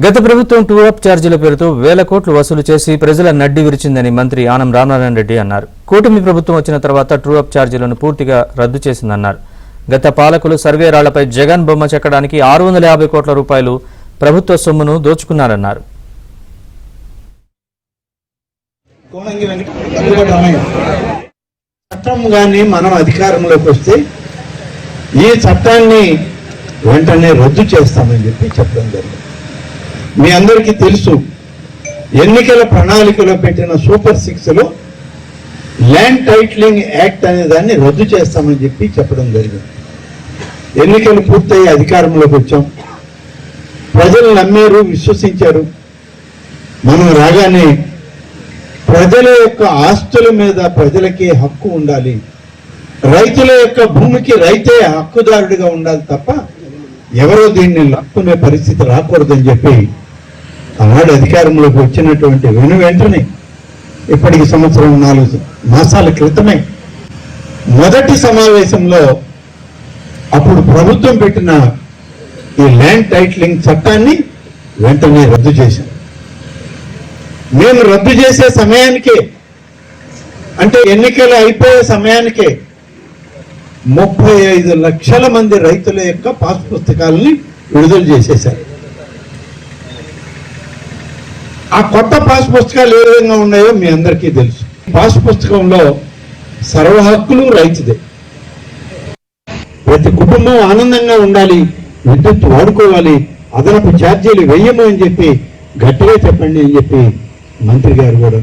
గత ప్రభుత్వం two up ఛార్జీల పేరుతో వేల కోట్లు వసూలు చేసి ప్రజల నడ్డి విరిచిందని మంత్రి ఆనం రామనారాయణ రెడ్డి అన్నారు. కూటమి ప్రభుత్వం వచ్చిన తర్వాత టూ అప్ ఛార్జీలను పూర్తిగా రద్దు చేసిందన్నారు. గత పాలకులు సర్వే రాళ్లపై జగన్ బొమ్మ చెక్కడానికి 650 కోట్ల రూపాయలు ప్రభుత్వ సొమ్మును దోచుకున్నారన్నారు. చట్టం గాని మనం అధికారంలోకి వస్తే ఈ చట్టాన్ని వెంటనే రద్దు చేస్తామని చెప్పడం జరిగింది. మీ అందరికీ తెలుసు, ఎన్నికల ప్రణాళికలో పెట్టిన సూపర్ 6 లో ల్యాండ్ టైటిలింగ్ యాక్ట్ అనే దాన్ని రద్దు చేస్తామని చెప్పడం జరిగింది. ఎన్నికలు పూర్తయి అధికారంలోకి వచ్చాం. ప్రజలు నమ్మారు, విశ్వసించారు. మనం రాగానే ప్రజల యొక్క ఆస్తుల మీద ప్రజలకే హక్కు ఉండాలి, రైతుల యొక్క భూమికి రైతే హక్కుదారుడిగా ఉండాలి తప్ప ఎవరో దీన్ని లాక్కునే పరిస్థితి రాకూడదని చెప్పి ఆనాడు అధికారంలోకి వచ్చినటువంటి వెంటనే ఇప్పటికి 4 మాసాల క్రితమే మొదటి సమావేశంలో అప్పుడు ప్రభుత్వం పెట్టిన ఈ ల్యాండ్ టైటిలింగ్ చట్టాన్ని వెంటనే రద్దు చేశాం. మేము రద్దు చేసే సమయానికే, అంటే ఎన్నికలు అయిపోయే సమయానికే 35 లక్షల మంది రైతుల యొక్క పాస్ పుస్తకాలని విడుదల చేసేశారు. ఆ కొత్త పాస్ పుస్తకాలు ఏ విధంగా ఉన్నాయో మీ అందరికీ తెలుసు. పాస్ పుస్తకంలో సర్వ హక్కులు రైతుదే. ప్రతి కుటుంబం ఆనందంగా ఉండాలి, విద్యుత్ వాడుకోవాలి, అదనపు ఛార్జీలు వెయ్యము అని చెప్పి గట్టిగా చెప్పండి అని చెప్పి మంత్రి గారు కూడా